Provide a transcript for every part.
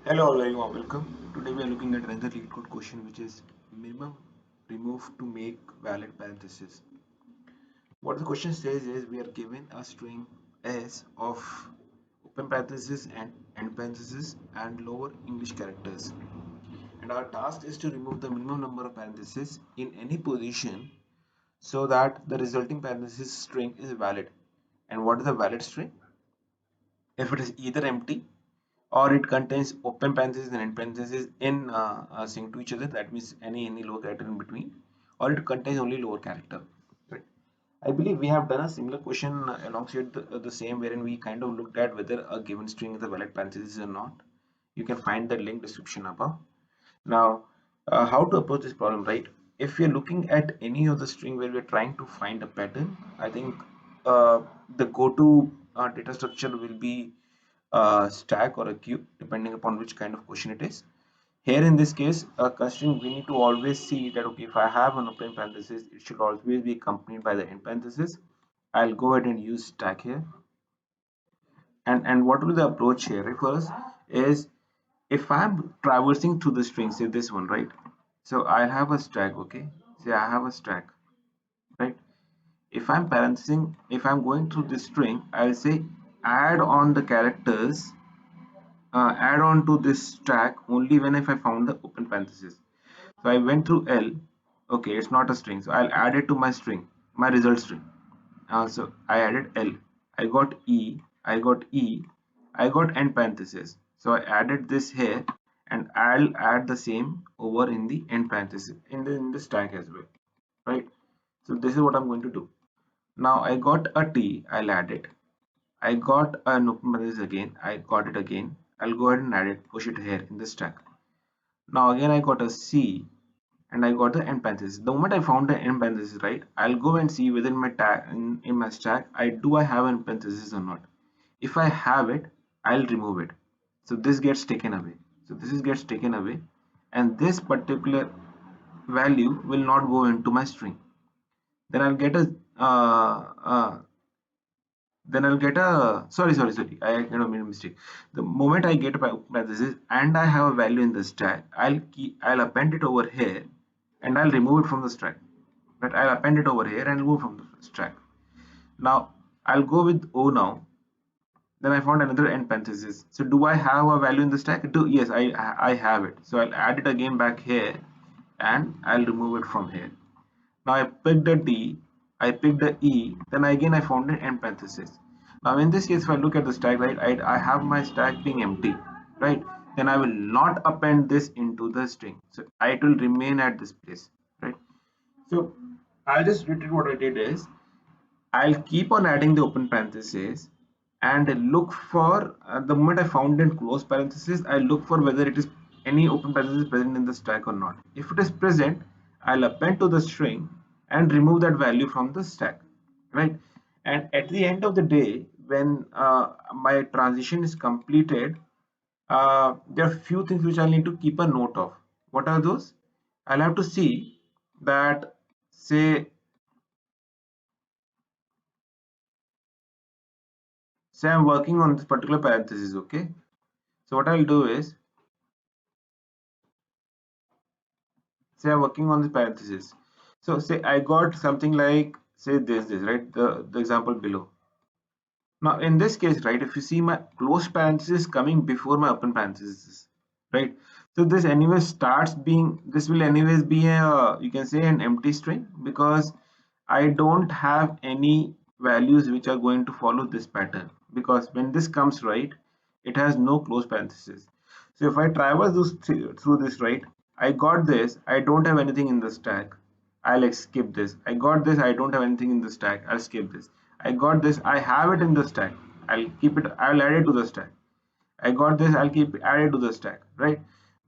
Hello all, very warm welcome. Today we are looking at another lead code question which is minimum remove to make valid parenthesis. What the question says is we are given a string S of open parenthesis and end parenthesis and lower English characters. And our task is to remove the minimum number of parentheses in any position so that the resulting parenthesis string is valid. And what is the valid string? If it is either empty or it contains open parentheses and end parentheses in sync to each other, that means any lower character in between, or it contains only lower character, right? I believe we have done a similar question alongside the same, wherein we kind of looked at whether a given string is a valid parenthesis or not. You can find the link description above. Now, how to approach this problem, right? If we are looking at any of the string where we are trying to find a pattern, I think the go-to data structure will be a stack or a queue, depending upon which kind of question it is. Here in this case, considering we need to always see that okay, if I have an open parenthesis, it should always be accompanied by the end parenthesis. I'll go ahead and use stack here. And what will the approach here refers is if I'm traversing through the string, say this one, right? So I'll have a stack, okay? Say I have a stack, right? If I'm parenthesing, if I'm going through this string, I'll say add on the characters, add on to this stack only when if I found the open parenthesis. So I went through L, okay, it's not a string, so I'll add it to my string, my result string. So I added L, I got E, I got E, I got end parenthesis. So I added this here and I'll add the same over in the end parenthesis in the stack as well, right? So this is what I'm going to do. Now I got a T, I'll add it. I got an open parenthesis again, I got it again. I'll go ahead and add it, push it here in the stack. Now again I got a C and I got the end parenthesis. The moment I found the end parenthesis, right, I'll go and see within my tag in my stack, I have an parenthesis or not. If I have it, I'll remove it. So this gets taken away. So this is gets taken away, and this particular value will not go into my string. Then I'll get a sorry, I kind of made a mistake. The moment I get my parenthesis and I have a value in the stack, I'll append it over here and I'll remove it from the stack. But I'll append it over here and remove from the stack. Now I'll go with O now. Then I found another end parenthesis. So do I have a value in the stack? Yes, I have it. So I'll add it again back here and I'll remove it from here. Now I picked a D, I picked a E, then again I found an end parenthesis. Now in this case, if I look at the stack, right, I have my stack being empty, right? Then I will not append this into the string. So it will remain at this place, right? So I'll just repeat what I did is I'll keep on adding the open parentheses and look for the moment I found in close parenthesis, I look for whether it is any open parenthesis present in the stack or not. If it is present, I'll append to the string and remove that value from the stack, right? And at the end of the day, when my transition is completed, there are few things which I'll need to keep a note of. What are those? I'll have to see that, say I'm working on this particular parenthesis, okay? So what I'll do is, say I'm working on this parenthesis. So say I got something like, say this, right? The example below. Now in this case, right, if you see my closed parenthesis coming before my open parenthesis, right? So this anyway starts being, this will anyways be a, you can say an empty string because I don't have any values which are going to follow this pattern because when this comes, right, it has no close parenthesis. So if I traverse through this, right, I got this, I don't have anything in the stack, I'll like skip this. I got this, I don't have anything in the stack, I'll skip this. I got this, I have it in the stack, I'll add it to the stack. I got this, I'll keep added to the stack, right?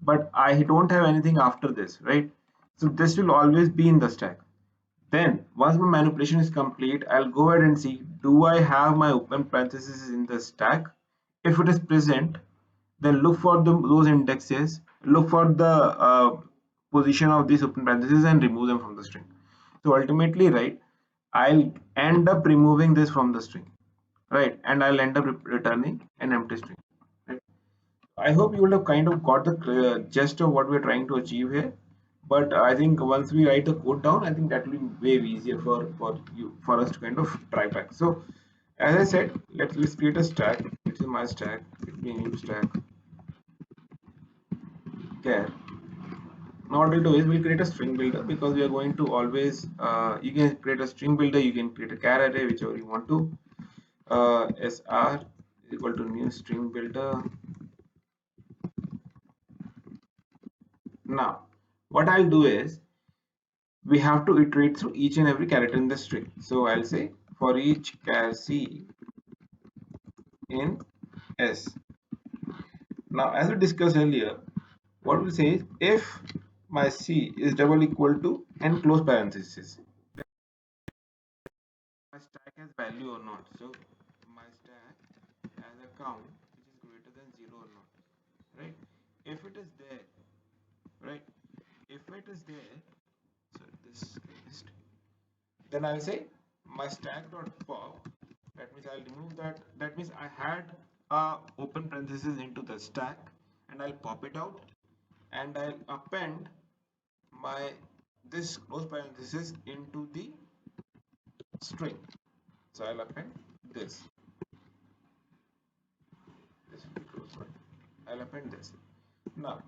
But I don't have anything after this, right? So this will always be in the stack. Then once my manipulation is complete, I'll go ahead and see, do I have my open parentheses in the stack? If it is present, then look for those indexes, look for the position of these open parentheses and remove them from the string. So ultimately, right, I'll end up removing this from the string, right, and I'll end up returning an empty string, right? I hope you will have kind of got the gist of what we're trying to achieve here. But I think once we write the code down, I think that will be way easier for us to kind of try back. So as I said, let's create a stack. This is my stack. Let me new stack care. Now what we'll do is we'll create a string builder, because we are going to always you can create a string builder, you can create a char array, whichever you want to. Sr is equal to new string builder. Now what I'll do is we have to iterate through each and every character in the string. So I'll say for each char c in s. Now as we discussed earlier, what we'll say is if my c is double equal to n close parenthesis, my stack has value or not. So my stack has a count which is greater than 0 or not, right? If it is there, right? If it is there, so this list, then I'll say my stack dot pop. That means I'll remove that. That means I had a open parenthesis into the stack, and I'll pop it out, and I'll append my this close parenthesis into the string. So I'll append this. This will be close one. I'll append this. Now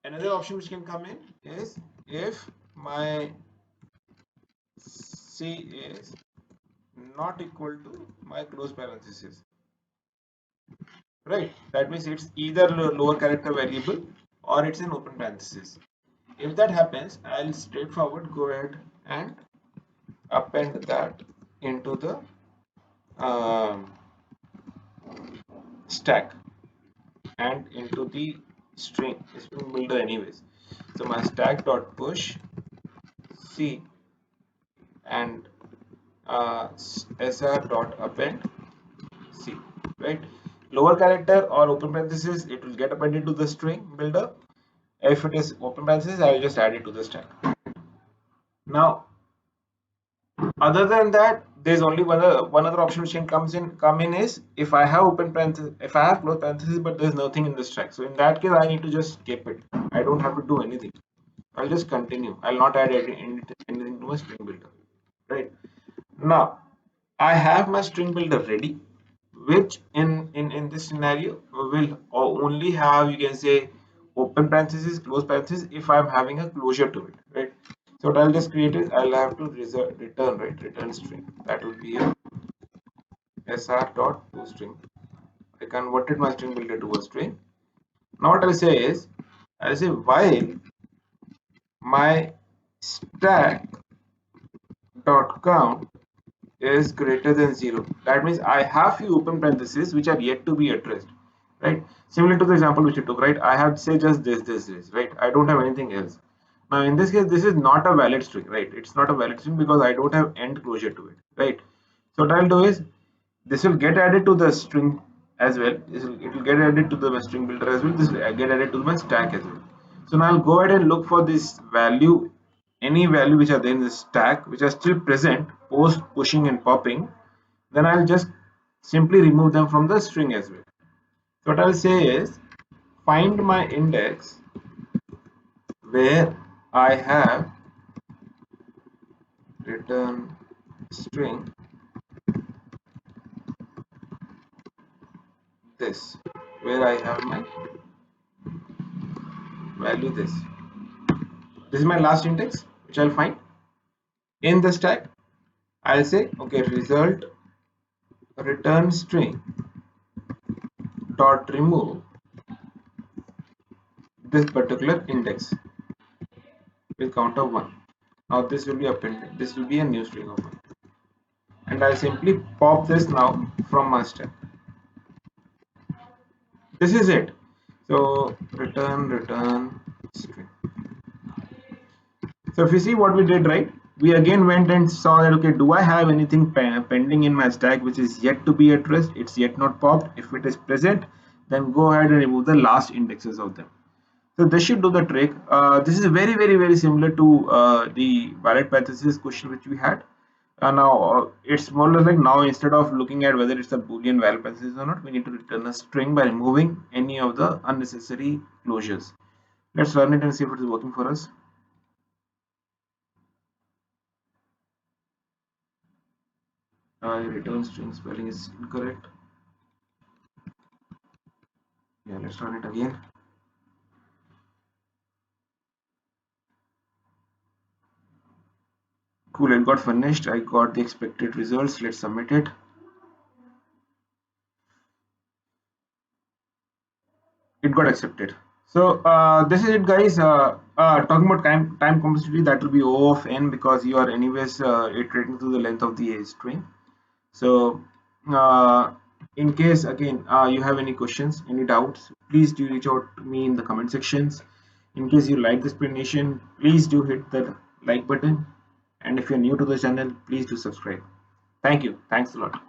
another option which can come in is if my c is not equal to my close parenthesis, right? That means it's either lower character variable or it's an open parenthesis. If that happens, I'll straightforward go ahead and append that into the um, stack and into the string builder anyways. So my stack dot push c and sr dot append c, right? Lower character or open parenthesis, it will get appended to the string builder. If it is open parenthesis, I will just add it to the stack. Now other than that, there's only one other option which can come in is if I have open parenthesis, if I have close parenthesis, but there's nothing in this stack. So in that case, I need to just skip it. I don't have to do anything. I'll just continue. I'll not add anything to my string builder. Right now, I have my string builder ready, which in this scenario will only have, you can say, open parenthesis, close parenthesis if I'm having a closure to it, right? So what I'll just create is I'll have to return, right, return string. That will be a sr dot toString. I converted my string builder to a string. Now what I'll say is I'll say while my stack dot count is greater than 0. That means I have few open parentheses which are yet to be addressed, right? Similar to the example which you took, right? I have to say just this, right? I don't have anything else. Now in this case, this is not a valid string, right? It's not a valid string because I don't have end closure to it, right? So what I'll do is this will get added to the string as well. It will get added to the string builder as well. This will get added to my stack as well. So now I'll go ahead and look for this value, any value which are there in the stack which are still present post pushing and popping. Then I'll just simply remove them from the string as well. So what I'll say is find my index where I have return string this, where I have my value this. This is my last index which I'll find in the stack. I'll say okay, result return string dot remove this particular index with count of 1. Now this will be appended. This will be a new string of 1, and I'll simply pop this now from my stack. This is it. So return string. So if you see what we did, right, we again went and saw that okay, do I have anything pending in my stack which is yet to be addressed? It's yet not popped. If it is present, then go ahead and remove the last indexes of them. So this should do the trick. This is very similar to the valid parenthesis question which we had. Now it's more or less like now instead of looking at whether it's a boolean val passes or not, we need to return a string by removing any of the unnecessary closures. Let's run it and see if it is working for us. Return string spelling is incorrect. Yeah, let's run it again. Cool, it got finished. I got the expected results. Let's submit it. It got accepted. So this is it, guys. Talking about time complexity, that will be O of n because you are anyways iterating through the length of the string. So in case again you have any questions, any doubts, please do reach out to me in the comment sections. In case you like this explanation, please do hit the like button. And if you're new to the channel, please do subscribe. Thank you. Thanks a lot.